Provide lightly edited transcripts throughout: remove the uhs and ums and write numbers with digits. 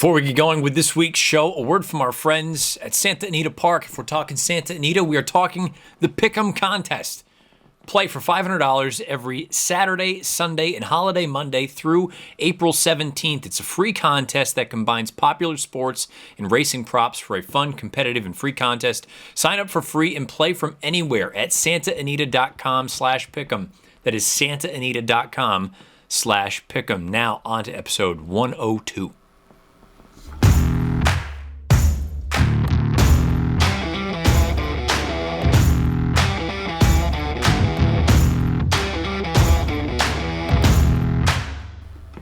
Before we get going with this week's show, a word from our friends at Santa Anita Park. If we're talking Santa Anita, we are talking the Pick'em Contest. Play for $500 every Saturday, Sunday, and holiday Monday through April 17th. It's a free contest that combines popular sports and racing props for a fun, competitive, and free contest. Sign up for free and play from anywhere at santaanita.com/pick'em. That is santaanita.com/pick'em. Now on to episode 102.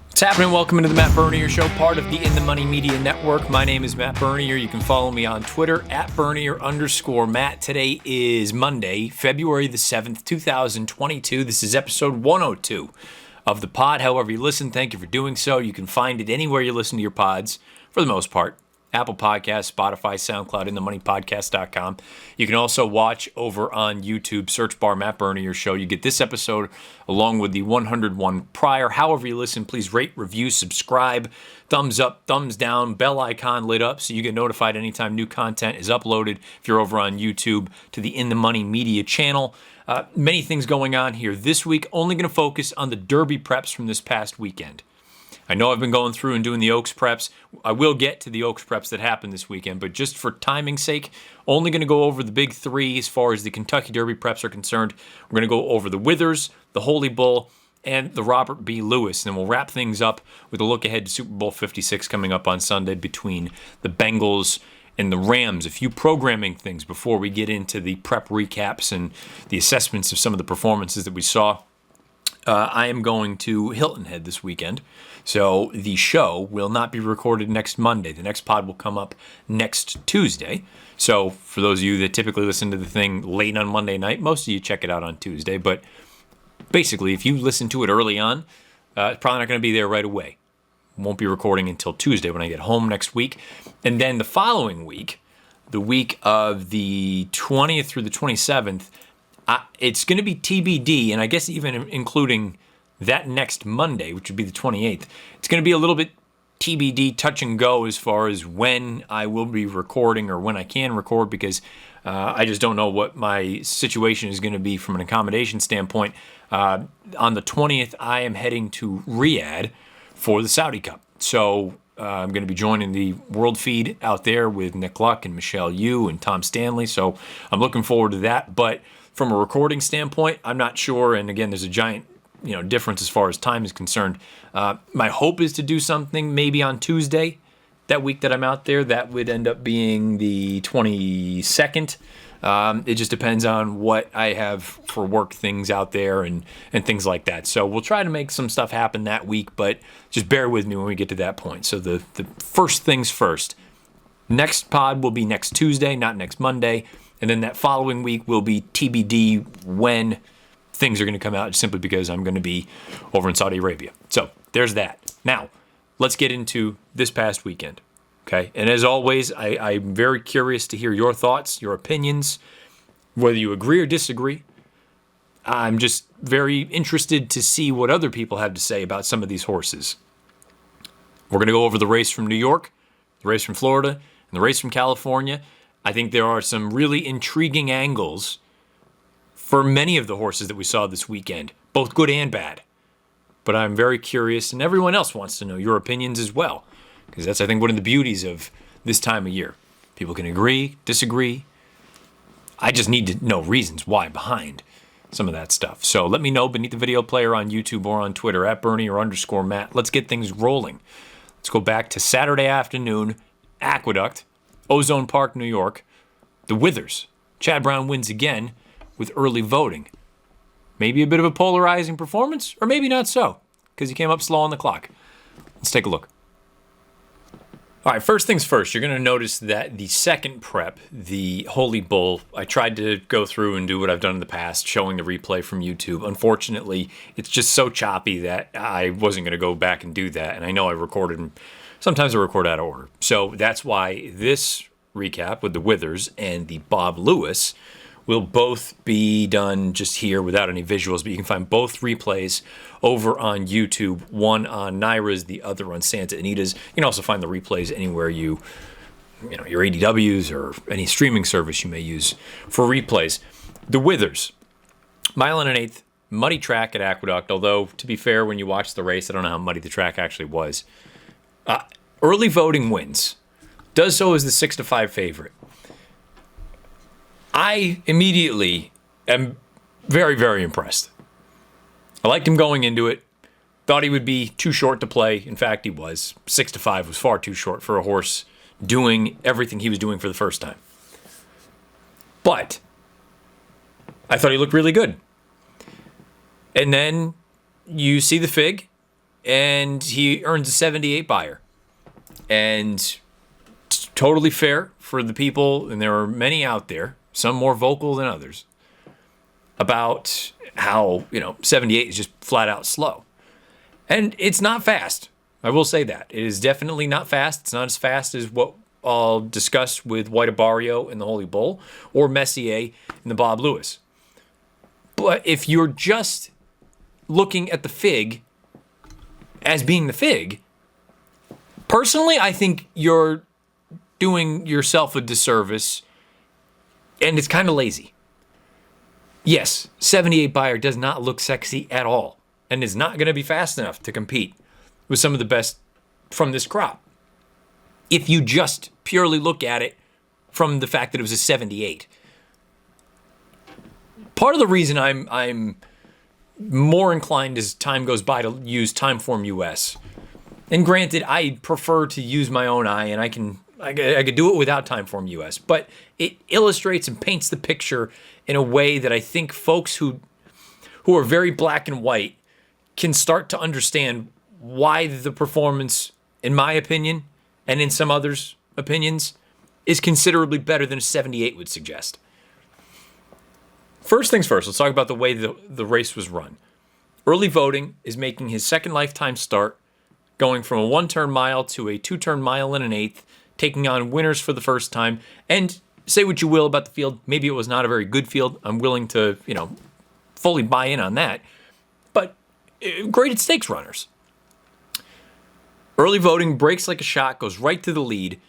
What's happening? Welcome into the Matt Bernier Show, part of the In the Money Media Network. My name is Matt Bernier. You can follow me on Twitter at Bernier_Matt. Today is Monday, February the 7th, 2022. This is episode 102 of the pod. However you listen, thank you for doing so. You can find it anywhere you listen to your pods, for the most part. Apple Podcasts, Spotify, SoundCloud, InTheMoneyPodcast.com. You can also watch over on YouTube, search bar Matt Bernier Show. You get this episode along with the 101 prior. However you listen, please rate, review, subscribe, thumbs up, thumbs down, bell icon lit up so you get notified anytime new content is uploaded. If you're over on YouTube, to the In the Money Media channel. Many things going on here. This week, only going to focus on the Derby preps from this past weekend. I know I've been going through and doing the Oaks preps. I will get to the Oaks preps that happened this weekend, but just for timing's sake, only going to go over the big three as far as the Kentucky Derby preps are concerned. We're going to go over the Withers, the Holy Bull, and the Robert B. Lewis. And then we'll wrap things up with a look ahead to Super Bowl 56 coming up on Sunday between the Bengals and the Rams. A few programming things before we get into the prep recaps and the assessments of some of the performances that we saw. I am going to Hilton Head this weekend, so the show will not be recorded next Monday. The next pod will come up next Tuesday. So for those of you that typically listen to the thing late on Monday night, most of you check it out on Tuesday. But basically, if you listen to it early on, it's probably not going to be there right away. Won't be recording until Tuesday when I get home next week. And then the following week, the week of the 20th through the 27th, it's going to be TBD, and I guess even including that next Monday, which would be the 28th, it's going to be a little bit TBD, touch and go as far as when I will be recording or when I can record, because I just don't know what my situation is going to be from an accommodation standpoint. On the 20th, I am heading to Riyadh for the Saudi Cup. So I'm going to be joining the World Feed out there with Nick Luck and Michelle Yu and Tom Stanley. So I'm looking forward to that. But from a recording standpoint, I'm not sure. And again, there's a giant difference as far as time is concerned. My hope is to do something maybe on Tuesday, that week that I'm out there. That would end up being the 22nd. It just depends on what I have for work things out there and things like that. So we'll try to make some stuff happen that week, but just bear with me when we get to that point. So the first things first. Next pod will be next Tuesday, not next Monday. And then that following week will be TBD when things are going to come out, simply because I'm going to be over in Saudi Arabia. So there's that. Now, let's get into this past weekend. Okay. And as always, I'm very curious to hear your thoughts, your opinions, whether you agree or disagree. I'm just very interested to see what other people have to say about some of these horses. We're going to go over the race from New York, the race from Florida, and the race from California. I think there are some really intriguing angles for many of the horses that we saw this weekend, both good and bad. But I'm very curious, and everyone else wants to know your opinions as well, because that's, I think, one of the beauties of this time of year. People can agree, disagree. I just need to know reasons why behind some of that stuff. So let me know beneath the video player on YouTube or on Twitter at Bernier_Matt. Let's get things rolling. Let's go back to Saturday afternoon, Aqueduct, Ozone Park, New York. The Withers. Chad Brown wins again with early voting. Maybe a bit of a polarizing performance, or maybe not so, because he came up slow on the clock. Let's take a look. All right, first things first, you're going to notice that the second prep, the Holy Bull, I tried to go through and do what I've done in the past, showing the replay from YouTube. Unfortunately, it's just so choppy that I wasn't going to go back and do that, and I know I recorded. Sometimes I record out of order. So that's why this recap with the Withers and the Bob Lewis will both be done just here without any visuals, but you can find both replays over on YouTube, one on Naira's, the other on Santa Anita's. You can also find the replays anywhere your ADWs or any streaming service you may use for replays. The Withers, mile and an eighth, muddy track at Aqueduct, although, to be fair, when you watch the race, I don't know how muddy the track actually was. Early voting wins. Does so as the 6-5 favorite. I immediately am very, very impressed. I liked him going into it. Thought he would be too short to play. In fact, he was. 6-5 was far too short for a horse doing everything he was doing for the first time. But I thought he looked really good. And then you see the fig, and he earns a 78 buyer. And it's totally fair for the people, and there are many out there, some more vocal than others, about how, 78 is just flat out slow. And it's not fast. I will say that. It is definitely not fast. It's not as fast as what I'll discuss with White Abarrio in the Holy Bull or Messier in the Bob Lewis. But if you're just looking at the fig as being the fig, personally, I think you're doing yourself a disservice, and it's kind of lazy. Yes, 78 buyer does not look sexy at all, and is not going to be fast enough to compete with some of the best from this crop. If you just purely look at it from the fact that it was a 78. Part of the reason I'm more inclined as time goes by to use Timeform US. And granted, I prefer to use my own eye, and I could do it without Timeform US, but it illustrates and paints the picture in a way that I think folks who are very black and white can start to understand why the performance, in my opinion, and in some others' opinions, is considerably better than a 78 would suggest. First things first, let's talk about the way the race was run. Early voting is making his second lifetime start, going from a one-turn mile to a two-turn mile and an eighth, taking on winners for the first time. And say what you will about the field, maybe it was not a very good field. I'm willing to, fully buy in on that. But graded stakes runners. Early voting breaks like a shot, goes right to the lead.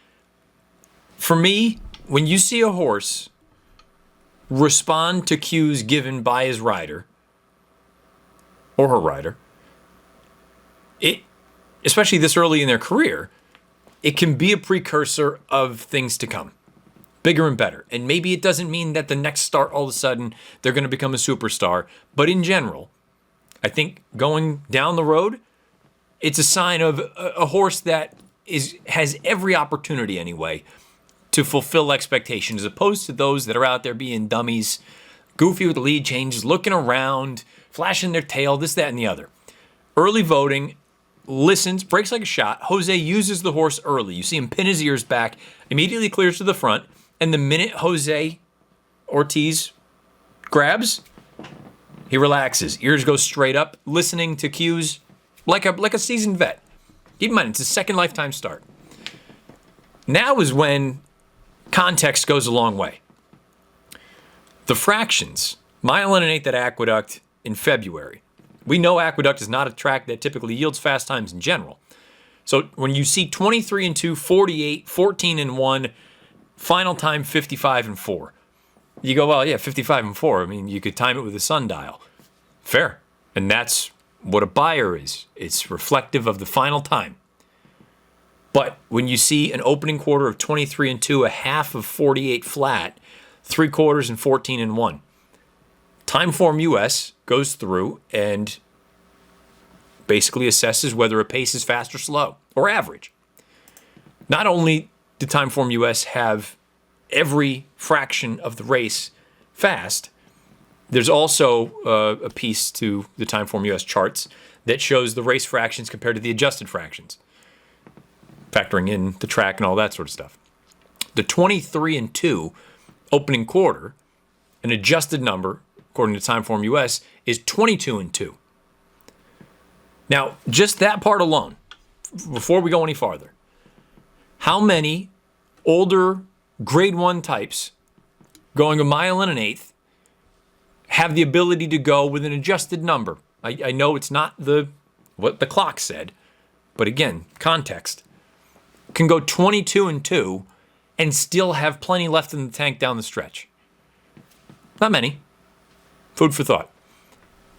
For me, when you see a horse respond to cues given by his rider or her rider, especially this early in their career, it can be a precursor of things to come, bigger and better. And maybe it doesn't mean that the next start, all of a sudden, they're going to become a superstar. But in general, I think going down the road, it's a sign of a horse that has every opportunity anyway to fulfill expectations, as opposed to those that are out there being dummies, goofy with the lead changes, looking around, flashing their tail, this, that, and the other. Early voting, listens, breaks like a shot. Jose uses the horse early. You see him pin his ears back, immediately clears to the front, and the minute Jose Ortiz grabs, he relaxes. Ears go straight up, listening to cues like a seasoned vet. Keep in mind, it's his second lifetime start. Now is when context goes a long way. The fractions, mile and an eighth at Aqueduct in February. We know Aqueduct is not a track that typically yields fast times in general. So when you see 23-2, 48, 14-1, final time 55-4, you go, well, yeah, 55-4. I mean, you could time it with a sundial. Fair. And that's what a buyer is. It's reflective of the final time. But when you see an opening quarter of 23-2, a half of 48 flat, 3 quarters and 14-1, Timeform US goes through and basically assesses whether a pace is fast or slow or average. Not only did Timeform US have every fraction of the race fast, there's also a piece to the Timeform US charts that shows the race fractions compared to the adjusted fractions, factoring in the track and all that sort of stuff. The 23-2 opening quarter, an adjusted number, according to Timeform US, is 22-2. Now, just that part alone, before we go any farther, how many older grade 1 types going a mile and an eighth, have the ability to go with an adjusted number. I know it's not what the clock said, but again, context. Can go 22-2 and still have plenty left in the tank down the stretch. Not many. Food for thought.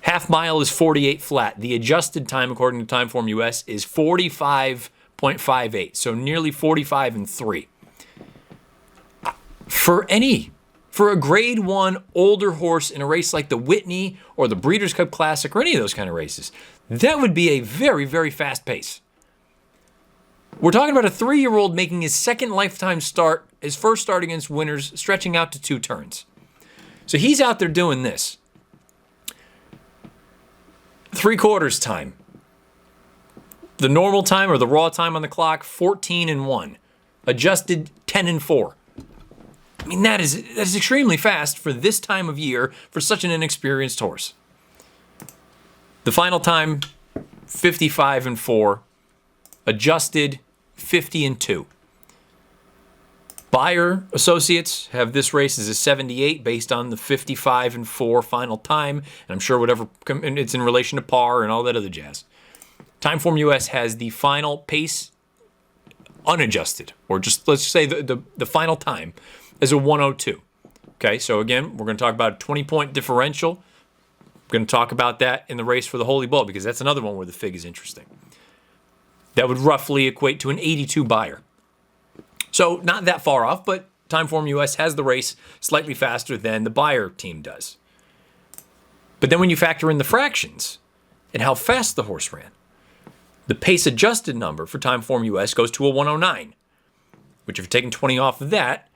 Half mile is 48 flat. The adjusted time, according to Timeform US, is 45.58, so nearly 45 and 3. For a grade 1 older horse in a race like the Whitney or the Breeders' Cup Classic or any of those kind of races, that would be a very, very fast pace. We're talking about a 3-year-old making his second lifetime start, his first start against winners, stretching out to 2 turns. So he's out there doing this. 3/4 time. The normal time or the raw time on the clock, 14-1. Adjusted 10-4. I mean, that is extremely fast for this time of year for such an inexperienced horse. The final time, 55-4. Adjusted 50-2. Bayer Associates have this race as a 78 based on the 55-4 final time, and I'm sure and it's in relation to par and all that other jazz. Timeform US has the final pace unadjusted, or just let's say the final time as a 102. Okay, so again, we're going to talk about a 20-point differential. We're going to talk about that in the race for the Holy Bull because that's another one where the fig is interesting. That would roughly equate to an 82 Bayer. So not that far off, but Timeform US has the race slightly faster than the Bayer team does. But then when you factor in the fractions and how fast the horse ran, the pace adjusted number for Timeform US goes to a 109, which if you're taking 20 off of that,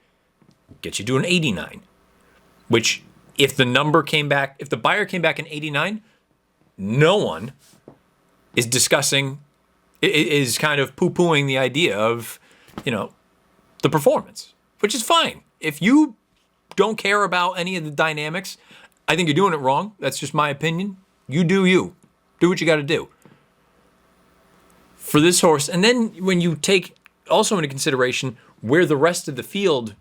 gets you to an 89, which if the Bayer came back in 89, no one is kind of poo-pooing the idea of, the performance, which is fine. If you don't care about any of the dynamics, I think you're doing it wrong. That's just my opinion. You do you. Do what you got to do. For this horse, and then when you take also into consideration where the rest of the field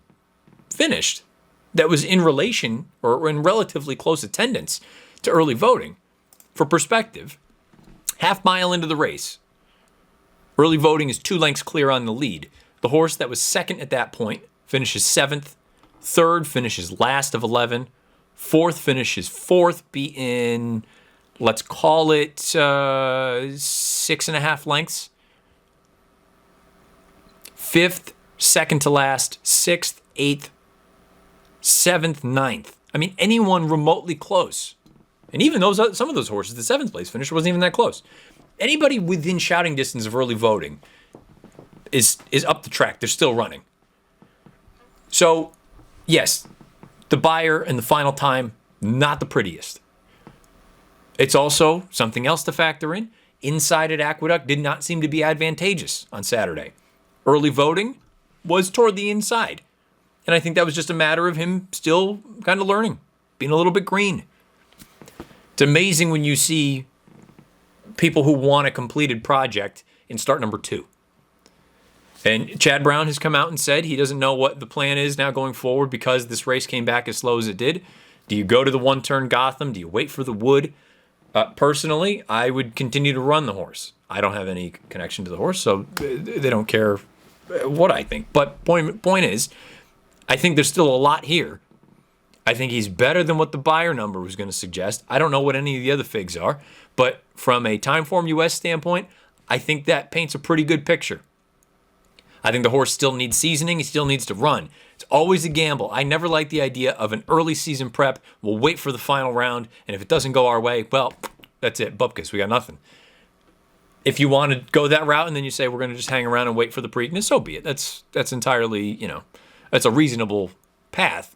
finished, that was in relation or in relatively close attendance to early voting. For perspective, half mile into the race, early voting is 2 lengths clear on the lead. The horse that was second at that point finishes 7th. Third finishes last of 11. Fourth finishes 4th, beating, let's call it 6.5 lengths. Fifth, second to last. 6th, 8th, 7th, 9th. I mean, anyone remotely close. And even some of those horses, the 7th place finisher wasn't even that close. Anybody within shouting distance of early voting is up the track. They're still running. So, yes, the Bayer and the final time, not the prettiest. It's also something else to factor in. Inside at Aqueduct did not seem to be advantageous on Saturday. Early voting was toward the inside. And I think that was just a matter of him still kind of learning, being a little bit green. It's amazing when you see people who want a completed project in start number 2. And Chad Brown has come out and said he doesn't know what the plan is now going forward because this race came back as slow as it did. Do you go to the one-turn Gotham? Do you wait for the Wood? Personally, I would continue to run the horse. I don't have any connection to the horse, so they don't care what I think. But point is, I think there's still a lot here. I think he's better than what the Bayer number was going to suggest. I don't know what any of the other figs are, but from a Timeform US standpoint, I think that paints a pretty good picture. I think the horse still needs seasoning. He still needs to run. It's always a gamble. I never like the idea of an early season prep. We'll wait for the final round, and if it doesn't go our way, well, that's it. Bupkis, we got nothing. If you want to go that route and then you say we're going to just hang around and wait for the Preakness, so be it. That's entirely, that's a reasonable path.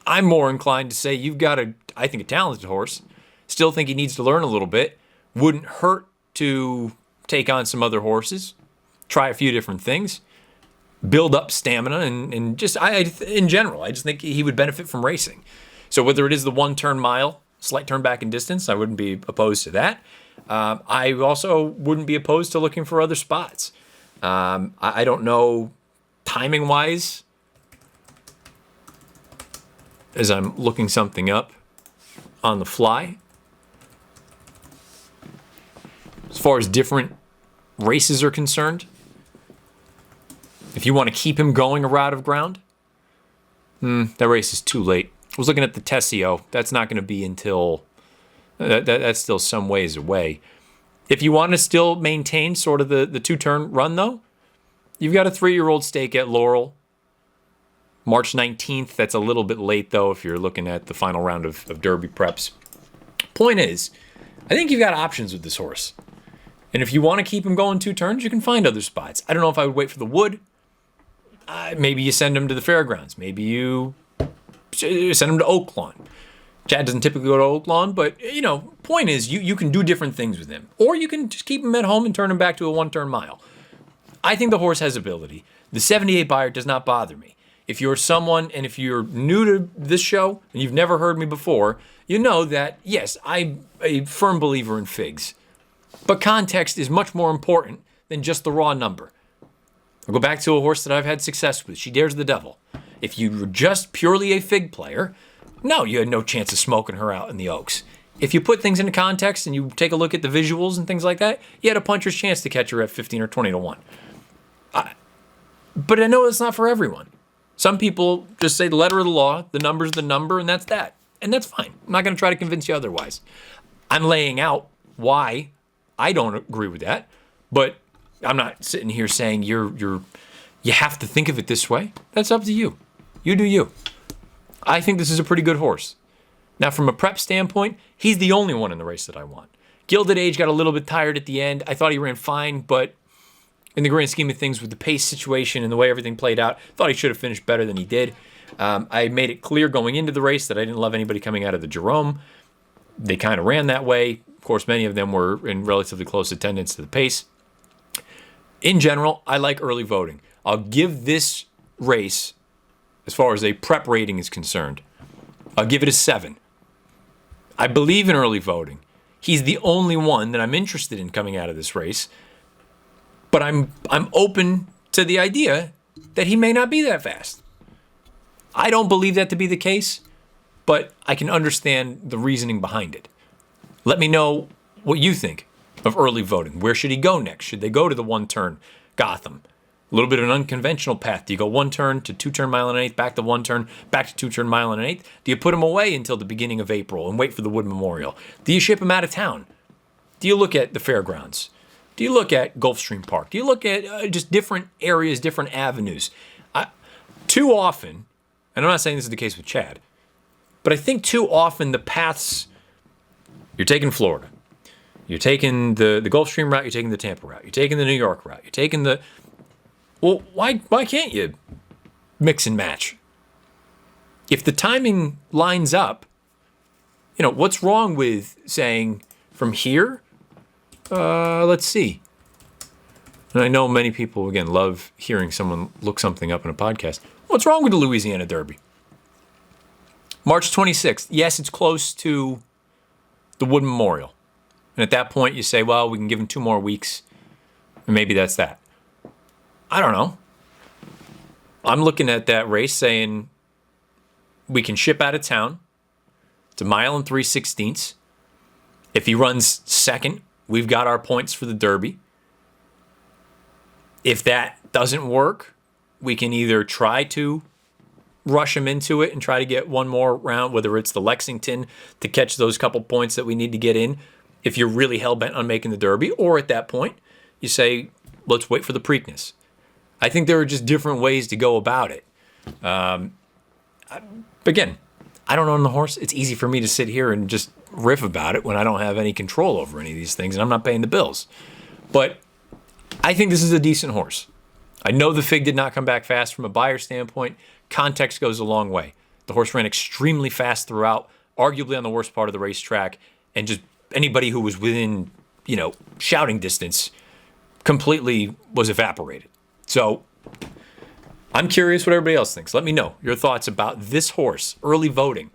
I'm more inclined to say you've got I think, a talented horse. Still think he needs to learn a little bit. Wouldn't hurt to take on some other horses. Try a few different things, build up stamina, and just in general, I just think he would benefit from racing. So whether it is the one-turn mile, slight turn back in distance, I wouldn't be opposed to that. I also wouldn't be opposed to looking for other spots. I don't know timing-wise as I'm looking something up on the fly. As far as different races are concerned, if you want to keep him going a route of ground, that race is too late. I was looking at the Tessio. That's not going to be until, that's still some ways away. If you want to still maintain sort of the two-turn run, though, you've got a 3-year-old stake at Laurel. March 19th. That's a little bit late, though, if you're looking at the final round of Derby preps. Point is, I think you've got options with this horse. And if you want to keep him going 2 turns, you can find other spots. I don't know if I would wait for the Wood. Maybe you send him to the fairgrounds. Maybe you send him to Oaklawn. Chad doesn't typically go to Oaklawn, but, point is, you can do different things with him. Or you can just keep him at home and turn him back to a 1-turn mile. I think the horse has ability. The 78 buyer does not bother me. If you're someone, and if you're new to this show, and you've never heard me before, you know that, yes, I'm a firm believer in figs. But context is much more important than just the raw number. I'll go back to a horse that I've had success with. She Dares the Devil. If you were just purely a fig player, no, you had no chance of smoking her out in the Oaks. If you put things into context and you take a look at the visuals and things like that, you had a puncher's chance to catch her at 15 or 20 to 1. But I know it's not for everyone. Some people just say the letter of the law, the number's the number, and that's that. And that's fine. I'm not going to try to convince you otherwise. I'm laying out why I don't agree with that, but I'm not sitting here saying you have to think of it this way. That's up to you. You do you. I think this is a pretty good horse. Now, from a prep standpoint, he's the only one in the race that I want. Gilded Age got a little bit tired at the end. I thought he ran fine, but in the grand scheme of things, with the pace situation and the way everything played out, thought he should have finished better than he did. I made it clear going into the race that I didn't love anybody coming out of the Jerome. They kind of ran that way. Of course, many of them were in relatively close attendance to the pace. In general, I like early voting. I'll give this race, as far as a prep rating is concerned, I'll give it a 7. I believe in early voting. He's the only one that I'm interested in coming out of this race. But I'm open to the idea that he may not be that fast. I don't believe that to be the case, but I can understand the reasoning behind it. Let me know what you think of early voting. Where should he go next? Should they go to the 1-turn Gotham? A little bit of an unconventional path. Do you go 1-turn to 2-turn mile and an eighth, back to 1-turn, back to 2-turn mile and an eighth? Do you put him away until the beginning of April and wait for the Wood Memorial? Do you ship him out of town? Do you look at the fairgrounds? Do you look at Gulfstream Park? Do you look at just different areas, different avenues? Too often, and I'm not saying this is the case with Chad, but I think too often the paths, you're taking Florida, you're taking the Gulfstream route, you're taking the Tampa route, you're taking the New York route, you're taking the, well, why can't you mix and match? If the timing lines up, what's wrong with saying from here, let's see. And I know many people, again, love hearing someone look something up in a podcast. What's wrong with the Louisiana Derby? March 26th. Yes, it's close to the Wood Memorial. And at that point, you say, well, we can give him 2 more weeks, and maybe that's that. I don't know. I'm looking at that race saying we can ship out of town. It's 1 mile 3/16. If he runs second, we've got our points for the Derby. If that doesn't work, we can either try to rush him into it and try to get one more round, whether it's the Lexington to catch those couple points that we need to get in, if you're really hell-bent on making the Derby, or at that point, you say, let's wait for the Preakness. I think there are just different ways to go about it. Again, I don't own the horse. It's easy for me to sit here and just riff about it when I don't have any control over any of these things and I'm not paying the bills. But I think this is a decent horse. I know the fig did not come back fast from a buyer standpoint. Context goes a long way. The horse ran extremely fast throughout, arguably on the worst part of the racetrack, and just anybody who was within, shouting distance completely was evaporated. So I'm curious what everybody else thinks. Let me know your thoughts about this horse, early voting.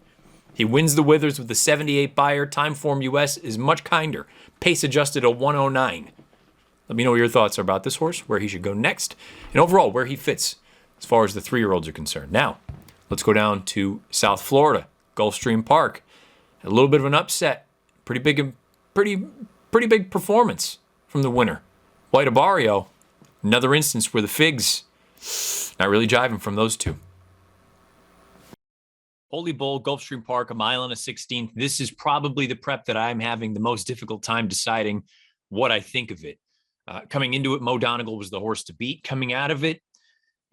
He wins the Withers with the 78 buyer. Timeform US is much kinder. Pace adjusted a 109. Let me know what your thoughts are about this horse, where he should go next, and overall where he fits as far as the 3-year-olds are concerned. Now, Let's go down to South Florida, Gulfstream Park. A little bit of an upset. Pretty big performance from the winner. White Abarrio, another instance where the figs not really jiving from those two. Holy Bull, Gulfstream Park, 1 mile and a 16th. This is probably the prep that I'm having the most difficult time deciding what I think of it. Coming into it, Mo Donegal was the horse to beat. Coming out of it,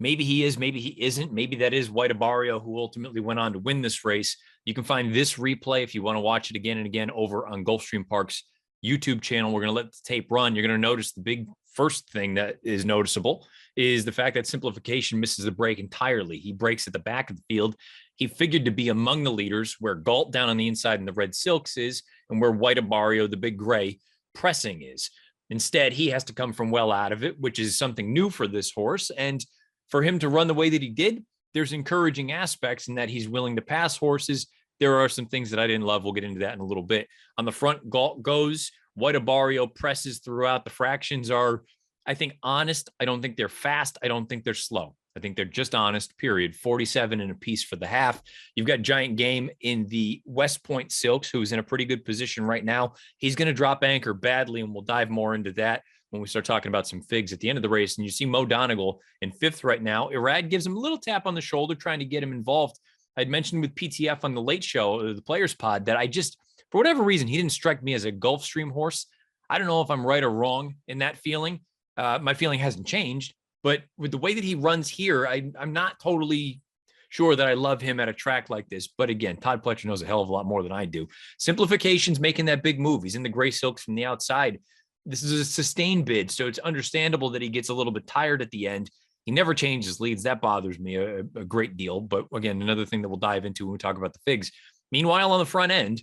maybe he is, maybe he isn't. Maybe that is White Abarrio, who ultimately went on to win this race. You can find this replay if you want to watch it again and again over on Gulfstream Park's YouTube channel. We're going to let the tape run. You're going to notice the big first thing that is noticeable is the fact that Simplification misses the break entirely. He breaks at the back of the field. He figured to be among the leaders where Galt down on the inside and the Red Silks is, and where White Abarrio, the big gray, pressing is. Instead, he has to come from well out of it, which is something new for this horse. And for him to run the way that he did, there's encouraging aspects in that he's willing to pass horses. There are some things that I didn't love. We'll get into that in a little bit. On the front, Galt goes. White Abarrio presses throughout. The fractions are, I think, honest. I don't think they're fast. I don't think they're slow. I think they're just honest, period. 47 and a piece for the half. You've got Giant Game in the West Point Silks, who's in a pretty good position right now. He's going to drop anchor badly, and we'll dive more into that when we start talking about some figs at the end of the race. And you see Mo Donegal in 5th right now. Irad gives him a little tap on the shoulder, trying to get him involved. I'd mentioned with PTF on the late show, the Players Pod, that I just, for whatever reason, he didn't strike me as a Gulfstream horse. I don't know if I'm right or wrong in that feeling. My feeling hasn't changed. But with the way that he runs here, I'm not totally sure that I love him at a track like this. But again, Todd Pletcher knows a hell of a lot more than I do. Simplification's making that big move. He's in the gray silks from the outside. This is a sustained bid, so it's understandable that he gets a little bit tired at the end. He never changes leads. That bothers me a great deal. But again, another thing that we'll dive into when we talk about the figs. Meanwhile, on the front end,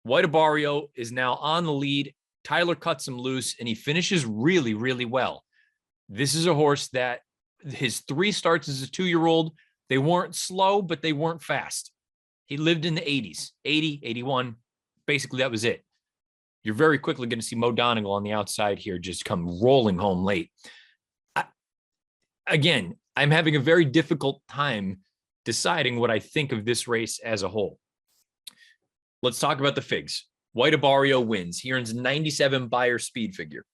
White Abarrio is now on the lead. Tyler cuts him loose, and he finishes really, really well. This is a horse that his 3 starts as a 2-year-old, they weren't slow, but they weren't fast. He lived in the 80s, 80, 81. Basically, that was it. You're very quickly going to see Mo Donegal on the outside here just come rolling home late. Again, I'm having a very difficult time deciding what I think of this race as a whole. Let's talk about the figs. White Abarrio wins. He earns 97 Beyer speed figure.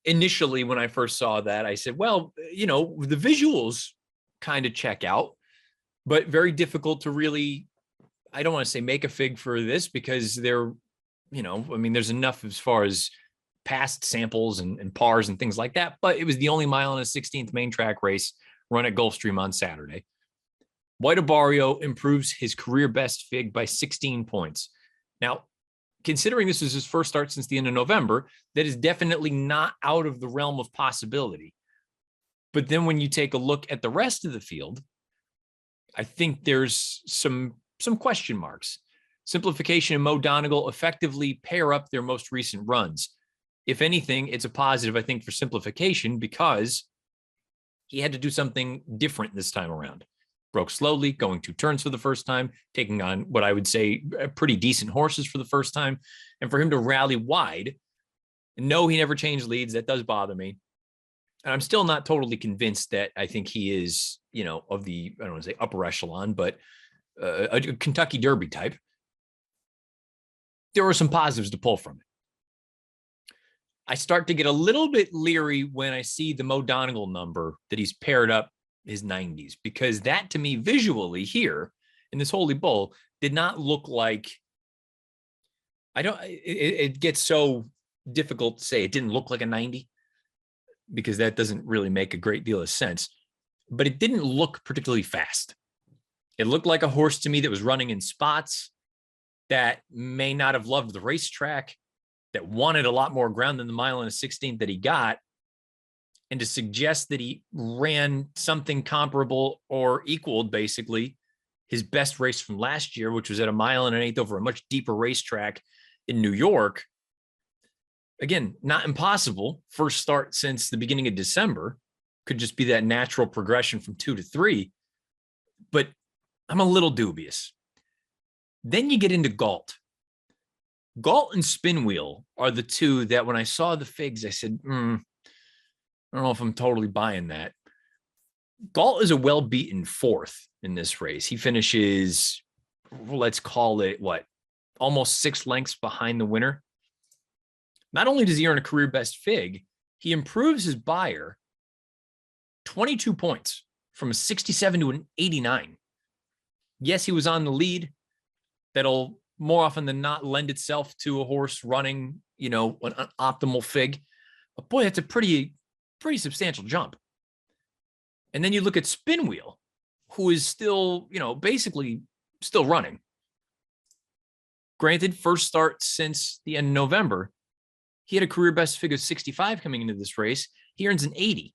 Initially, when I first saw that, I said, well, you know, the visuals kind of check out, but very difficult to really, I don't want to say make a fig for this because they're, you know, I mean, there's enough as far as past samples and pars and things like that, but it was the only 1 mile and a 16th main track race run at Gulfstream on Saturday. White Abarrio improves his career best fig by 16 points. Now, considering this is his first start since the end of November, that is definitely not out of the realm of possibility. But then when you take a look at the rest of the field, I think there's some question marks. Simplification and Mo Donegal effectively pair up their most recent runs. If anything, it's a positive, I think, for Simplification because he had to do something different this time around. Broke slowly, going 2 turns for the first time, taking on what I would say pretty decent horses for the first time. And for him to rally wide, no, he never changed leads. That does bother me. And I'm still not totally convinced that I think he is, you know, of the, I don't want to say upper echelon, but a Kentucky Derby type. There are some positives to pull from it. I start to get a little bit leery when I see the Mo Donegal number that he's paired up his 90s, because that to me visually here in this Holy Bull did not look like, it gets so difficult to say it didn't look like a 90 because that doesn't really make a great deal of sense, but it didn't look particularly fast. It looked like a horse to me that was running in spots, that may not have loved the racetrack, that wanted a lot more ground than the 1 mile and a 16th that he got. And to suggest that he ran something comparable or equaled basically his best race from last year, which was at 1 mile and an 1/8 over a much deeper racetrack in New York. Again, not impossible. First start since the beginning of December. Could just be that natural progression from 2 to 3. But I'm a little dubious. Then you get into Galt. Galt and Spinwheel are the 2 that when I saw the figs, I said, I don't know if I'm totally buying that. Galt is a well-beaten fourth in this race. He finishes, let's call it what, almost 6 lengths behind the winner. Not only does he earn a career best fig, he improves his Beyer 22 points from a 67 to an 89. Yes, he was on the lead. That'll more often than not lend itself to a horse running, an optimal fig. But boy, that's a pretty substantial jump. And then you look at Spin Wheel, who is still, basically still running. Granted, first start since the end of November. He had a career best figure of 65 coming into this race. He earns an 80.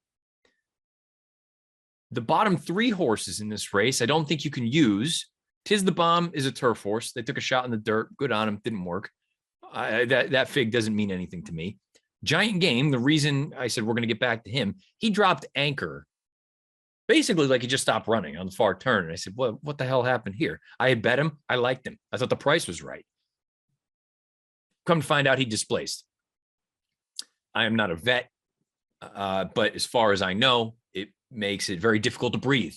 The bottom 3 horses in this race, I don't think you can use. Tis the Bomb is a turf horse. They took a shot in the dirt. Good on him. Didn't work. That fig doesn't mean anything to me. Giant Game, the reason I said we're going to get back to him, he dropped anchor. Basically, like he just stopped running on the far turn. And I said, what the hell happened here? I had bet him. I liked him. I thought the price was right. Come to find out, he displaced. I am not a vet, but as far as I know, it makes it very difficult to breathe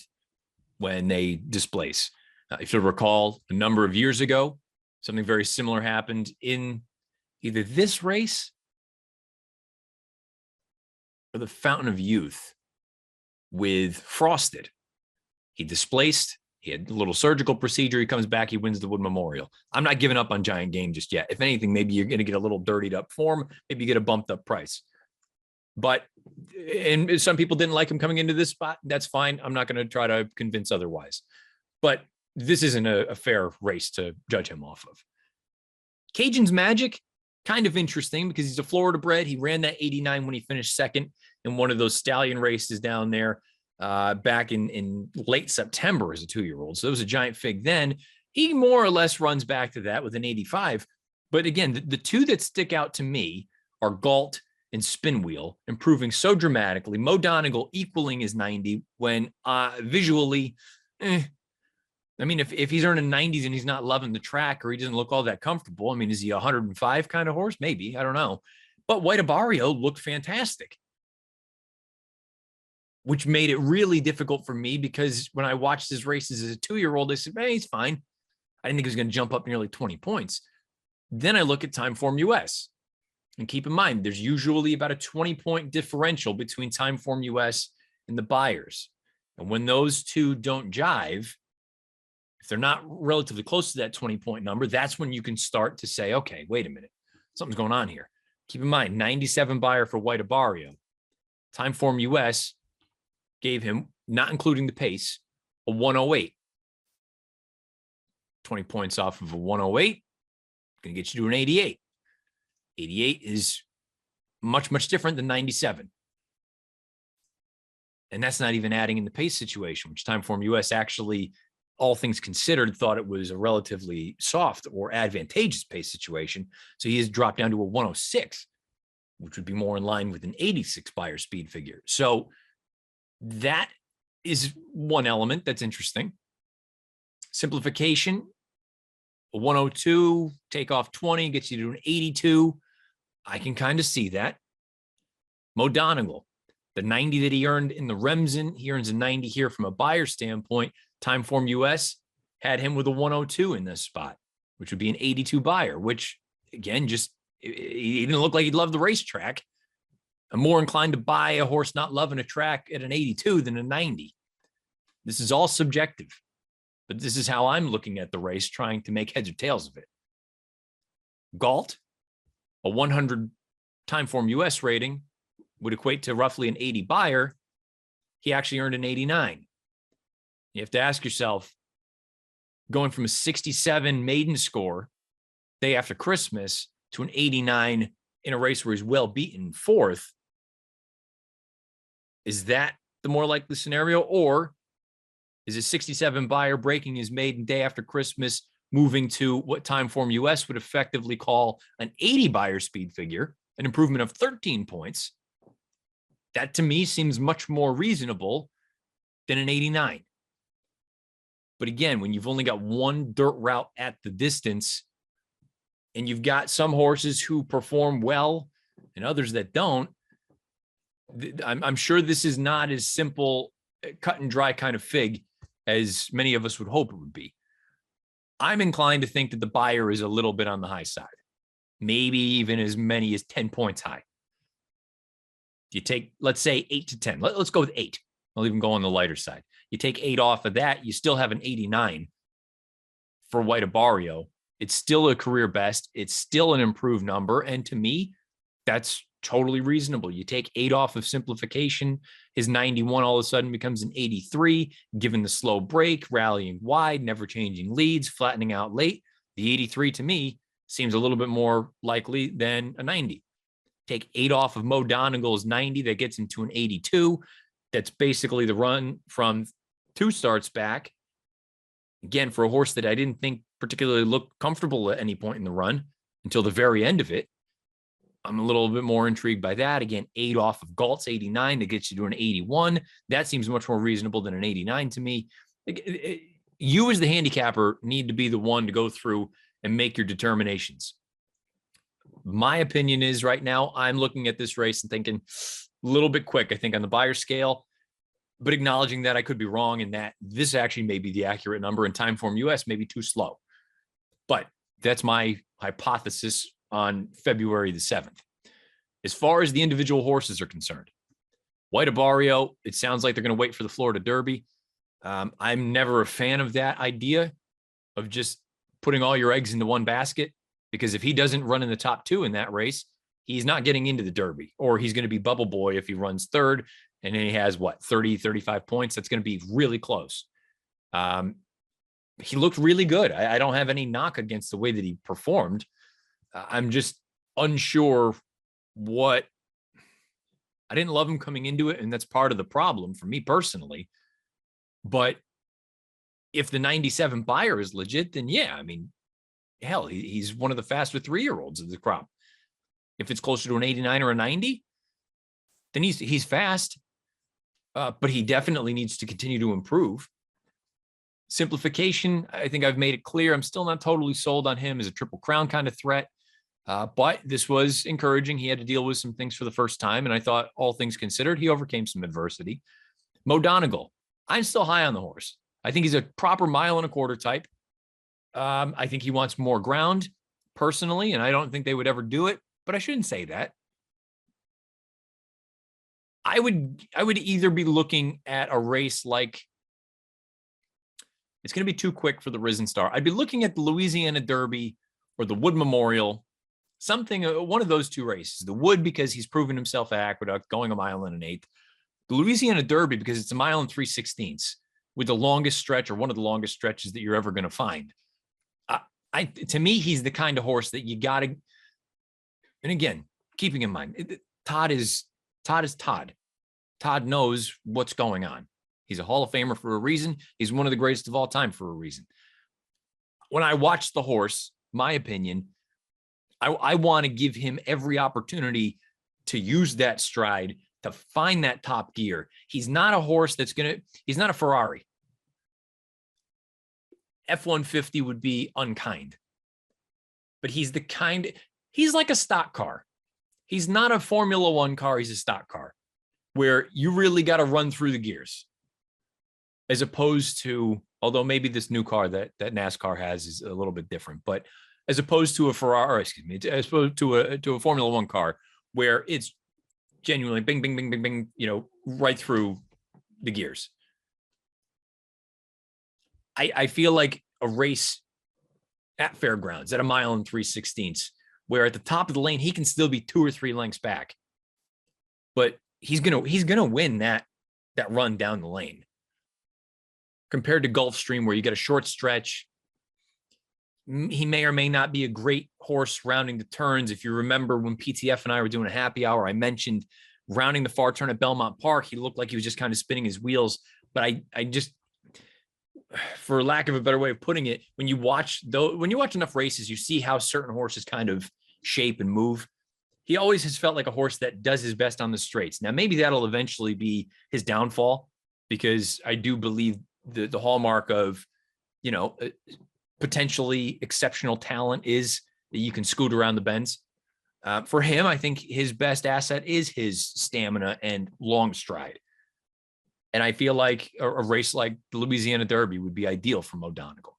when they displace. If you'll recall, a number of years ago, something very similar happened in either this race or the Fountain of Youth with Frosted. He displaced. He had a little surgical procedure. He comes back. He wins the Wood Memorial. I'm not giving up on Giant Game just yet. If anything, maybe you're going to get a little dirtied up form. Maybe you get a bumped up price. But, and some people didn't like him coming into this spot. That's fine. I'm not going to try to convince otherwise. But this isn't a fair race to judge him off of. Cajun's Magic, kind of interesting because he's a Florida bred. He ran that 89 when he finished second in one of those stallion races down there back in late September as a 2-year-old. So it was a giant fig then. He more or less runs back to that with an 85. But again, the 2 that stick out to me are Galt and Spin Wheel, improving so dramatically. Mo Donegal equaling his 90 when visually, I mean, if he's earning 90s and he's not loving the track or he doesn't look all that comfortable, I mean, is he a 105 kind of horse? Maybe. I don't know. But White Abarrio looked fantastic, which made it really difficult for me because when I watched his races as a 2-year-old, I said, hey, he's fine. I didn't think he was going to jump up nearly 20 points. Then I look at Timeform US. And keep in mind, there's usually about a 20-point differential between Timeform US and the Beyers. And when those two don't jive, if they're not relatively close to that 20-point number, that's when you can start to say, okay, wait a minute, something's going on here. Keep in mind, 97 Beyer for White Abarrio. Timeform US gave him, not including the pace, a 108. 20 points off of a 108, going to get you to an 88. 88 is much, much different than 97. And that's not even adding in the pace situation, which Timeform US actually, all things considered, thought it was a relatively soft or advantageous pace situation. So he has dropped down to a 106, which would be more in line with an 86 Beyer speed figure. So that is one element that's interesting. Simplification, a 102, take off 20, gets you to an 82. I can kind of see that. Mo Donegal, the 90 that he earned in the Remsen, he earns a 90 here from a Beyer standpoint. Timeform US had him with a 102 in this spot, which would be an 82 Beyer, which again, just, he didn't look like he loved the racetrack. I'm more inclined to buy a horse not loving a track at an 82 than a 90. This is all subjective, but this is how I'm looking at the race, trying to make heads or tails of it. Galt, a 100 Timeform US rating would equate to roughly an 80 Beyer. He actually earned an 89. You have to ask yourself, going from a 67 maiden score day after Christmas to an 89 in a race where he's well beaten fourth, is that the more likely scenario? Or is a 67 Beyer breaking his maiden day after Christmas, moving to what Timeform US would effectively call an 80 Beyer speed figure, an improvement of 13 points? That to me seems much more reasonable than an 89. But again, when you've only got one dirt route at the distance and you've got some horses who perform well and others that don't, I'm sure this is not as simple cut and dry kind of fig as many of us would hope it would be. I'm inclined to think that the buyer is a little bit on the high side, maybe even as many as 10 points high. You take, let's say 8 to 10. Let's go with 8. I'll even go on the lighter side. You take 8 off of that, you still have an 89 for White Abarrio. It's still a career best. It's still an improved number. And to me, that's totally reasonable. You take 8 off of simplification, his 91 all of a sudden becomes an 83, given the slow break, rallying wide, never changing leads, flattening out late. The 83 to me seems a little bit more likely than a 90. Take 8 off of Mo Donegal's 90, that gets him to an 82. That's basically the run from 2 starts back. Again, for a horse that I didn't think particularly looked comfortable at any point in the run until the very end of it, I'm a little bit more intrigued by that. Again, 8 off of Galt's 89 to get you to an 81. That seems much more reasonable than an 89 to me. You as the handicapper need to be the one to go through and make your determinations. My opinion is right now, I'm looking at this race and thinking a little bit quick, I think, on the buyer scale, but acknowledging that I could be wrong and that this actually may be the accurate number and Timeform US may be too slow. But that's my hypothesis on February the 7th. As far as the individual horses are concerned, White Abarrio, it sounds like they're going to wait for the Florida Derby. I'm never a fan of that idea of just putting all your eggs into one basket, because if he doesn't run in the top 2 in that race, he's not getting into the Derby, or he's going to be bubble boy if he runs 3rd and then he has 30, 35 points. That's going to be really close. He looked really good. I don't have any knock against the way that he performed. I'm just unsure what, I didn't love him coming into it, and that's part of the problem for me personally. But if the 97 buyer is legit, then yeah, I mean, hell, he's one of the faster 3-year-olds of the crop. If it's closer to an 89 or a 90, then he's fast, but he definitely needs to continue to improve. Simplification, I think I've made it clear. I'm still not totally sold on him as a Triple Crown kind of threat. But this was encouraging. He had to deal with some things for the first time, and I thought, all things considered, he overcame some adversity. Mo Donegal, I'm still high on the horse. I think he's a proper 1.25 mile type. I think he wants more ground, personally, and I don't think they would ever do it, but I shouldn't say that. I would either be looking at a race like, it's going to be too quick for the Risen Star. I'd be looking at the Louisiana Derby or the Wood Memorial, something, one of those 2 races. The Wood, because he's proven himself at Aqueduct, going 1 1/8 miles. The Louisiana Derby, because it's 1 3/16 miles, with the longest stretch, or one of the longest stretches that you're ever going to find. To me, he's the kind of horse that you got to, and again, keeping in mind, Todd is Todd. Todd knows what's going on. He's a Hall of Famer for a reason. He's one of the greatest of all time for a reason. When I watch the horse, my opinion, I want to give him every opportunity to use that stride, to find that top gear. He's not a horse he's not a Ferrari. F-150 would be unkind, but he's like a stock car. He's not a Formula One car. He's a stock car where you really got to run through the gears, as opposed to, although maybe this new car that NASCAR has is a little bit different, but as opposed to a Ferrari, as opposed to a Formula One car where it's genuinely bing, bing, bing, bing, bing, right through the gears. I feel like a race at Fairgrounds at 1 3/16 miles, where at the top of the lane, he can still be 2 or 3 lengths back, but he's gonna win that run down the lane. Compared to Gulfstream, where you get a short stretch, he may or may not be a great horse rounding the turns. If you remember when PTF and I were doing a happy hour, I mentioned rounding the far turn at Belmont Park, he looked like he was just kind of spinning his wheels. But I just, for lack of a better way of putting it, when you watch enough races, you see how certain horses kind of shape and move. He always has felt like a horse that does his best on the straights. Now, maybe that'll eventually be his downfall, because I do believe the hallmark of, potentially exceptional talent is that you can scoot around the bends. For him, I think his best asset is his stamina and long stride. And I feel like a race like the Louisiana Derby would be ideal for Mo Donegal.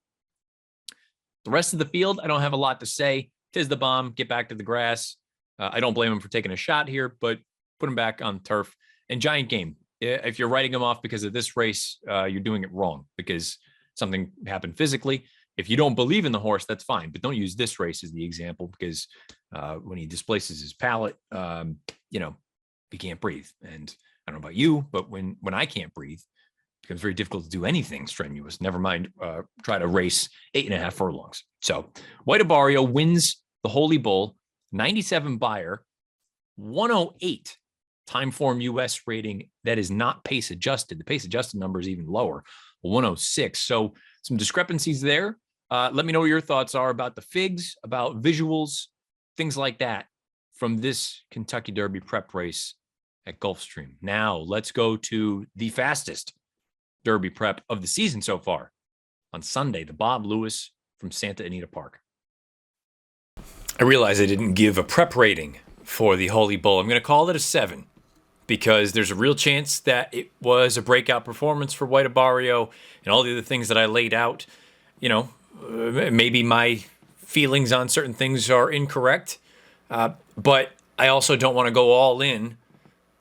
The rest of the field, I don't have a lot to say. Tis the bomb. Get back to the grass. I don't blame him for taking a shot here, but put him back on turf. And Giant Game. If you're writing him off because of this race, you're doing it wrong because something happened physically. If you don't believe in the horse, that's fine. But don't use this race as the example because when he displaces his palate, he can't breathe. And I don't know about you, but when I can't breathe, it becomes very difficult to do anything strenuous. Never mind try to race 8.5 furlongs. So White Abarrio wins the Holy Bull, 97 buyer, 108 time form US rating. That is not pace adjusted. The pace adjusted number is even lower, 106. So some discrepancies there. Let me know what your thoughts are about the figs, about visuals, things like that from this Kentucky Derby prep race at Gulfstream. Now let's go to the fastest Derby prep of the season so far on Sunday, the Bob Lewis from Santa Anita Park. I realize I didn't give a prep rating for the Holy Bull. I'm going to call it a 7 because there's a real chance that it was a breakout performance for White Abarrio and all the other things that I laid out. Maybe my feelings on certain things are incorrect, but I also don't want to go all in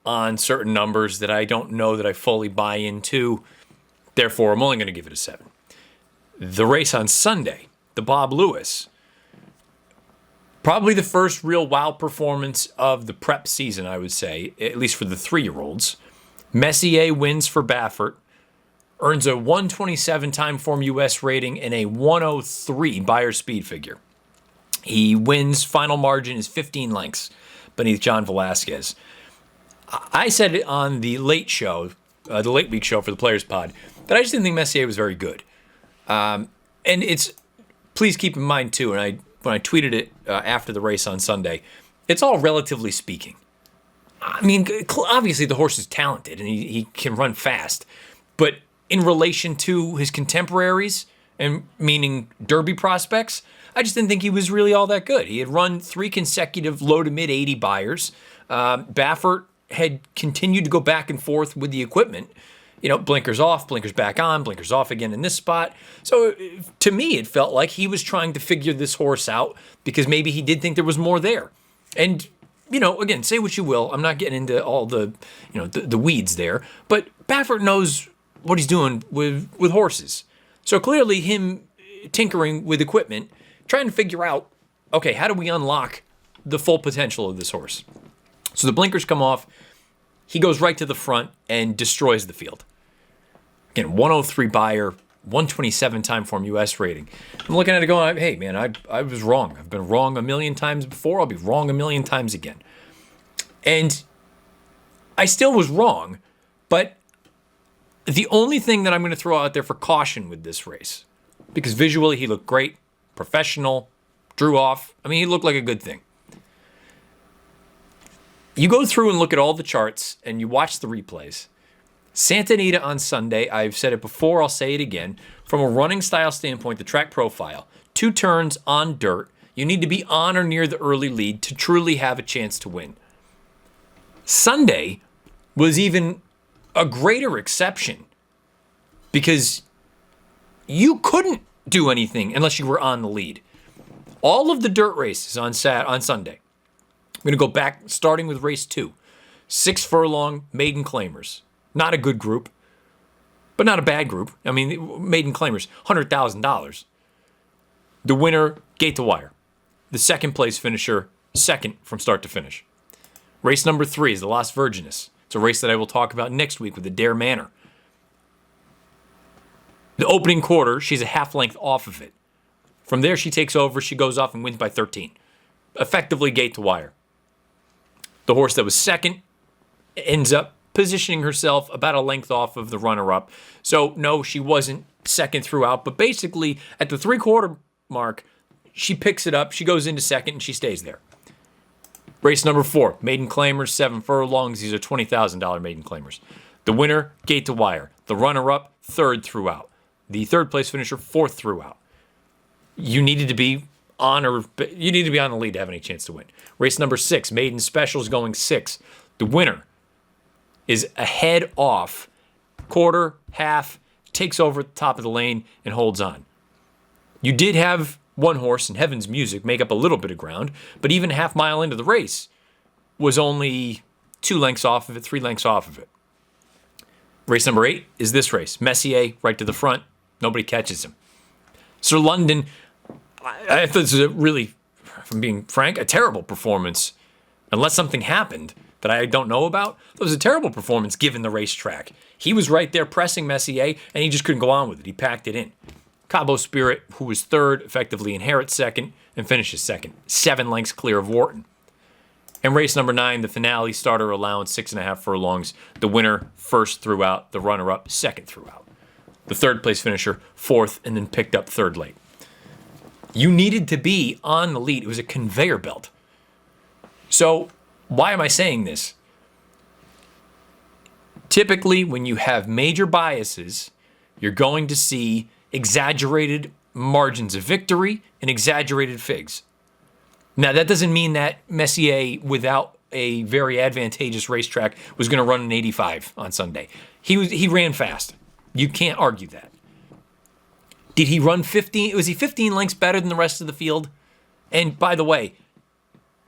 on certain numbers that I don't know that I fully buy into. Therefore, I'm only going to give it a 7. The race on Sunday, the Bob Lewis, probably the first real wow performance of the prep season, I would say, at least for the 3-year-olds. Messier wins for Baffert, earns a 127 time form US rating and a 103 buyer speed figure. He wins, final margin is 15 lengths beneath John Velasquez. I said it on the late show, the late week show for the Players Pod, that I just didn't think Messier was very good. And please keep in mind too, and when I tweeted it after the race on Sunday, it's all relatively speaking. I mean, obviously the horse is talented and he can run fast, but in relation to his contemporaries, and meaning Derby prospects, I just didn't think he was really all that good. He had run 3 consecutive low to mid 80 buyers. Baffert had continued to go back and forth with the equipment. Blinkers off, blinkers back on, blinkers off again in this spot. So to me, it felt like he was trying to figure this horse out because maybe he did think there was more there. And, again, say what you will. I'm not getting into all the, the weeds there. But Baffert knows what he's doing with horses. So clearly him tinkering with equipment, trying to figure out, okay, how do we unlock the full potential of this horse? So the blinkers come off. He goes right to the front and destroys the field. Again, 103 buyer, 127 time form US rating. I'm looking at it going, hey, man, I was wrong. I've been wrong a million times before. I'll be wrong a million times again. And I still was wrong, but the only thing that I'm going to throw out there for caution with this race, because visually he looked great, professional, drew off. I mean, he looked like a good thing. You go through and look at all the charts and you watch the replays. Santa Anita on Sunday, I've said it before, I'll say it again. From a running style standpoint, the track profile, 2 turns on dirt. You need to be on or near the early lead to truly have a chance to win. Sunday was even a greater exception because you couldn't do anything unless you were on the lead. All of the dirt races on Sunday. I'm going to go back, starting with race 2. 6 furlong maiden claimers. Not a good group, but not a bad group. I mean, maiden claimers, $100,000. The winner, gate to wire. The second place finisher, second from start to finish. Race number 3 is the Las Virgenes. It's a race that I will talk about next week with the Dare Manor. The opening quarter, she's a half length off of it. From there, she takes over. She goes off and wins by 13. Effectively gate to wire. The horse that was second ends up positioning herself about a length off of the runner-up. So, no, she wasn't second throughout. But basically, at the 3/4 mark, she picks it up. She goes into second, and she stays there. Race number 4, maiden claimers, 7 furlongs. These are $20,000 maiden claimers. The winner, gate to wire. The runner-up, 3rd throughout. The 3rd place finisher, 4th throughout. You needed to be on the lead to have any chance to win. Race number 6, maiden specials going 6. The winner is a head off quarter, half, takes over at the top of the lane and holds on. You did have one horse in Heaven's Music make up a little bit of ground, but even a half mile into the race was only 2 lengths off of it, 3 lengths off of it. Race number 8 is this race. Messier right to the front. Nobody catches him. Sir London, I thought this was a really, if I'm being frank, a terrible performance. Unless something happened that I don't know about, it was a terrible performance given the racetrack. He was right there pressing Messier, and he just couldn't go on with it. He packed it in. Cabo Spirit, who was third, effectively inherits second and finishes second, 7 lengths clear of Wharton. And race number 9, the finale, starter allowance, 6.5 furlongs. The winner first throughout, the runner-up second throughout. The third place finisher fourth, and then picked up third late. You needed to be on the lead. It was a conveyor belt. So why am I saying this? Typically, when you have major biases, you're going to see exaggerated margins of victory and exaggerated figs. Now, that doesn't mean that Messier, without a very advantageous racetrack, was going to run an 85 on Sunday. He ran fast. You can't argue that. Did he run 15? Was he 15 lengths better than the rest of the field? And by the way,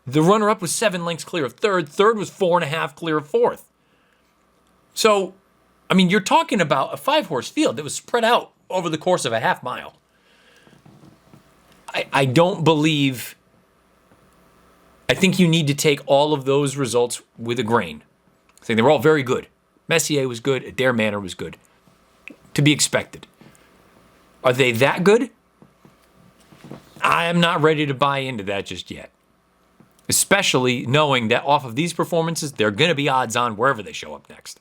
the runner-up was 7 lengths clear of third. Third was 4.5 clear of fourth. So, I mean, you're talking about a 5-horse field that was spread out over the course of a half mile. I don't believe... I think you need to take all of those results with a grain. I think they were all very good. Messier was good. Adair Manor was good. To be expected. Are they that good? I am not ready to buy into that just yet. Especially knowing that off of these performances, they're going to be odds on wherever they show up next.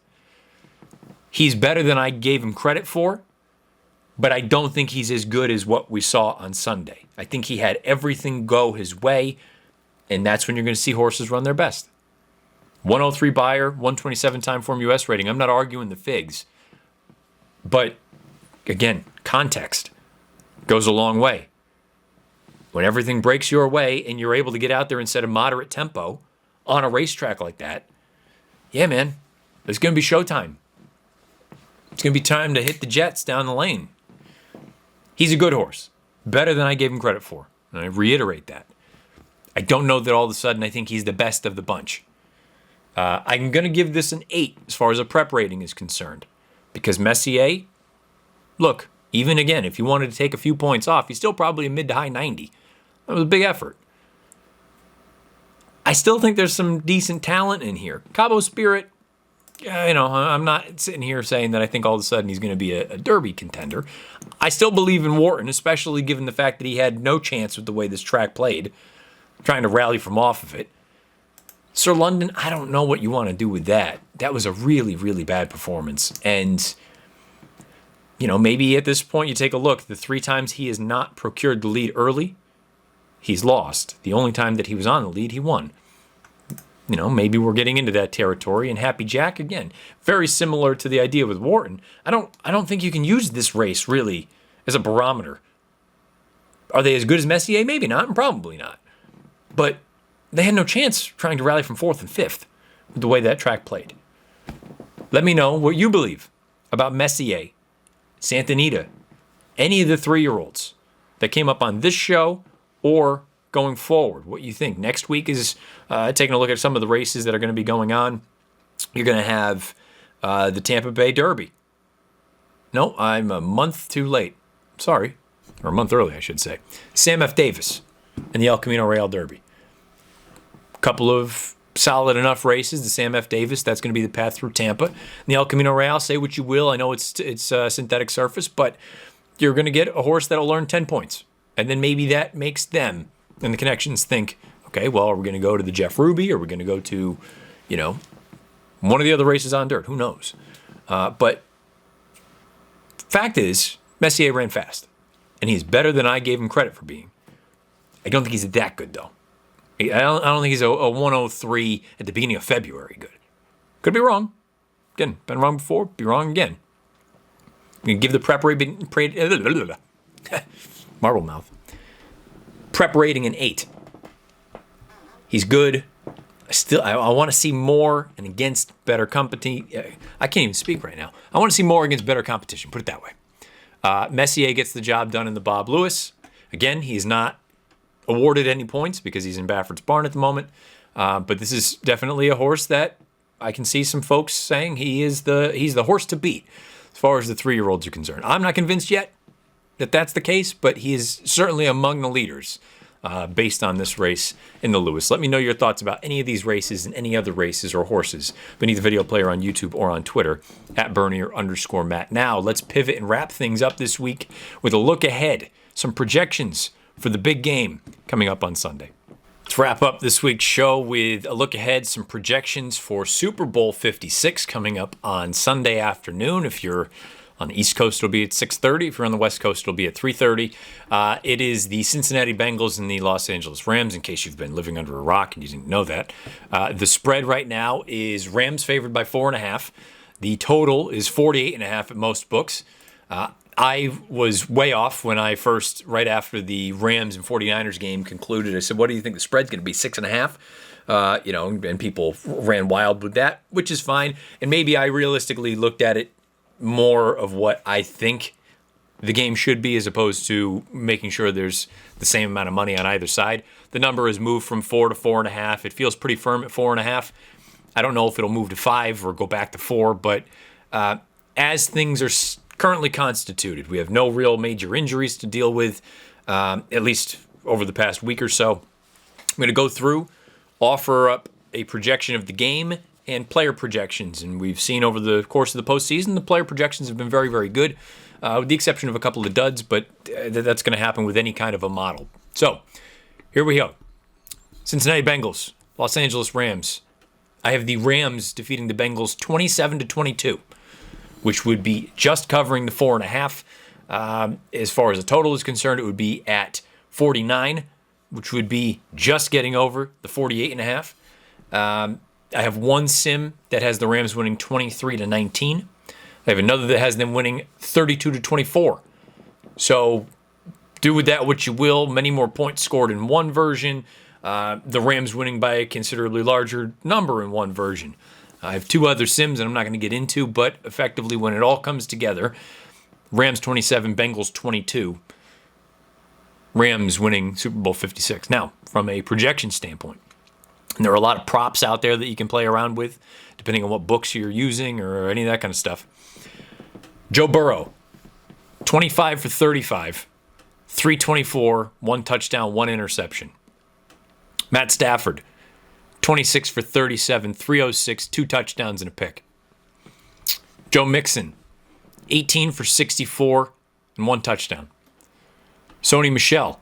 He's better than I gave him credit for, but I don't think he's as good as what we saw on Sunday. I think he had everything go his way, and that's when you're going to see horses run their best. 103 Beyer, 127 time form US rating. I'm not arguing the figs. But, again, context goes a long way. When everything breaks your way and you're able to get out there and set a moderate tempo on a racetrack like that, yeah, man, it's going to be showtime. It's going to be time to hit the jets down the lane. He's a good horse. Better than I gave him credit for. And I reiterate that. I don't know that all of a sudden I think he's the best of the bunch. I'm going to give this an 8 as far as a prep rating is concerned. Because Messier, look, even again, if you wanted to take a few points off, he's still probably a mid to high 90. That was a big effort. I still think there's some decent talent in here. Cabo Spirit, I'm not sitting here saying that I think all of a sudden he's going to be a Derby contender. I still believe in Wharton, especially given the fact that he had no chance with the way this track played, trying to rally from off of it. Sir London, I don't know what you want to do with that. That was a really, really bad performance. And, maybe at this point you take a look. The 3 times he has not procured the lead early, he's lost. The only time that he was on the lead, he won. Maybe we're getting into that territory. And Happy Jack, again, very similar to the idea with Wharton. I don't think you can use this race, really, as a barometer. Are they as good as Messier? Maybe not, and probably not. But they had no chance trying to rally from 4th and 5th with the way that track played. Let me know what you believe about Messier, Santa Anita, any of the 3-year-olds that came up on this show or going forward. What you think. Next week is taking a look at some of the races that are going to be going on. You're going to have the Tampa Bay Derby. No, I'm a month too late. Sorry. Or a month early, I should say. Sam F. Davis and the El Camino Real Derby. Couple of solid enough races. The Sam F. Davis, that's going to be the path through Tampa. And the El Camino Real, say what you will. I know it's synthetic surface, but you're going to get a horse that'll learn 10 points. And then maybe that makes them and the connections think, okay, well, are we going to go to the Jeff Ruby? Or are we going to go to, one of the other races on dirt? Who knows? But fact is, Messier ran fast. And he's better than I gave him credit for being. I don't think he's that good, though. I don't think he's a 103 at the beginning of February good. Could be wrong. Again, been wrong before, be wrong again. You can give the prep rating, marble mouth. Prep rating an 8. He's good. I want to see more and against better company. I can't even speak right now. I want to see more against better competition. Put it that way. Messier gets the job done in the Bob Lewis. Again, he's not awarded any points because he's in Baffert's barn at the moment. But this is definitely a horse that I can see some folks saying he's the horse to beat as far as the 3-year-olds are concerned. I'm not convinced yet that that's the case, but he is certainly among the leaders based on this race in the Lewis. Let me know your thoughts about any of these races and any other races or horses beneath the video player on YouTube or on Twitter at Bernier_Matt. Now let's pivot and wrap things up this week with a look ahead, some projections for the big game coming up on Sunday. Let's wrap up this week's show with a look ahead, some projections for Super Bowl 56 coming up on Sunday afternoon. If you're on the East Coast, it'll be at 6:30. If you're on the West Coast, it'll be at 3:30. It is the Cincinnati Bengals and the Los Angeles Rams, in case you've been living under a rock and you didn't know that. The spread right now is Rams favored by 4.5. The total is 48.5 at most books. I was way off when I first, right after the Rams and 49ers game concluded. I said, what do you think the spread's going to be, 6.5? And people ran wild with that, which is fine. And maybe I realistically looked at it more of what I think the game should be as opposed to making sure there's the same amount of money on either side. The number has moved from 4 to 4.5. It feels pretty firm at 4.5. I don't know if it'll move to 5 or go back to 4, but as things are currently constituted, we have no real major injuries to deal with, at least over the past week or so. I'm going to go through, offer up a projection of the game and player projections. And we've seen over the course of the postseason, the player projections have been very, very good, with the exception of a couple of duds, but that's going to happen with any kind of a model. So here we go. Cincinnati Bengals, Los Angeles Rams. I have the Rams defeating the Bengals 27-22, which would be just covering the 4.5. As far as the total is concerned, it would be at 49, which would be just getting over the 48.5. I have one sim that has the Rams winning 23-19. I have another that has them winning 32-24. So do with that what you will. Many more points scored in one version. The Rams winning by a considerably larger number in one version. I have two other sims that I'm not going to get into, but effectively when it all comes together, Rams 27, Bengals 22. Rams winning Super Bowl 56. Now, from a projection standpoint, and there are a lot of props out there that you can play around with, depending on what books you're using or any of that kind of stuff. Joe Burrow, 25 for 35, 324, 1 touchdown, 1 interception. Matt Stafford, 26 for 37, 306, 2 touchdowns and a pick. Joe Mixon, 18 for 64 and 1 touchdown. Sony Michel,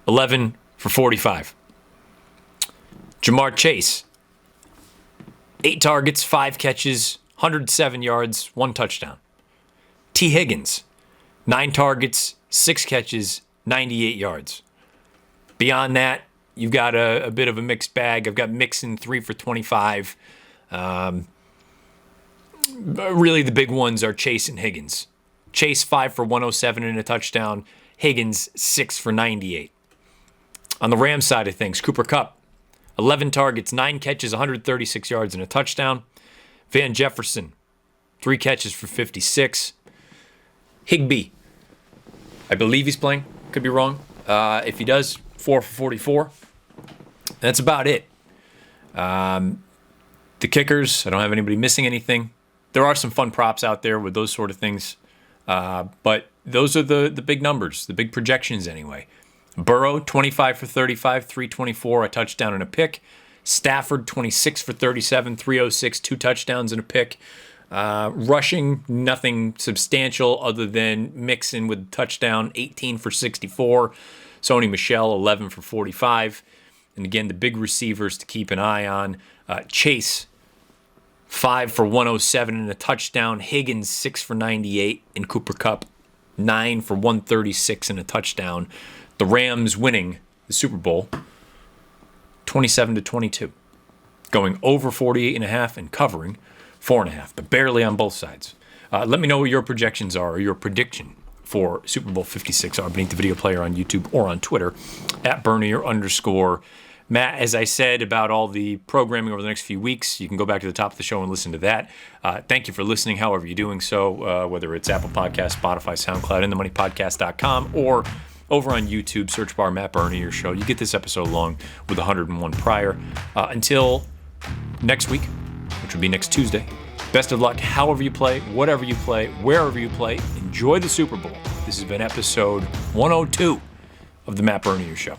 11 for 45. Jamar Chase, 8 targets, 5 catches, 107 yards, 1 touchdown. T. Higgins, 9 targets, 6 catches, 98 yards. Beyond that, you've got a bit of a mixed bag. I've got Mixon 3 for 25. Really, the big ones are Chase and Higgins. Chase 5 for 107 and a touchdown. Higgins 6 for 98. On the Rams side of things, Cooper Kupp, 11 targets, 9 catches, 136 yards and a touchdown. Van Jefferson, 3 catches for 56. Higbee, I believe he's playing. Could be wrong. If he does, 4 for 44. That's about it. The kickers, I don't have anybody missing anything. There are some fun props out there with those sort of things. But those are the big numbers, the big projections anyway. Burrow, 25 for 35, 324, a touchdown and a pick. Stafford, 26 for 37, 306, 2 touchdowns and a pick. Rushing, nothing substantial other than Mixon with a touchdown, 18 for 64. Sony Michel, 11 for 45. And again, the big receivers to keep an eye on. Chase, 5 for 107 and a touchdown. Higgins, 6 for 98. And Cooper Kupp, 9 for 136 and a touchdown. The Rams winning the Super Bowl 27-22. Going over 48.5 and covering 4.5, but barely on both sides. Let me know what your projections are or your prediction for Super Bowl 56 are beneath the video player on YouTube or on Twitter at Bernier_Matt. Matt, as I said about all the programming over the next few weeks, you can go back to the top of the show and listen to that. Thank you for listening, however you're doing so, whether it's Apple Podcasts, Spotify, SoundCloud, InTheMoneyPodcast.com, or over on YouTube, search bar Matt Bernier Show. You get this episode along with 101 prior. Until next week, which will be next Tuesday, best of luck however you play, whatever you play, wherever you play. Enjoy the Super Bowl. This has been episode 102 of The Matt Bernier Show.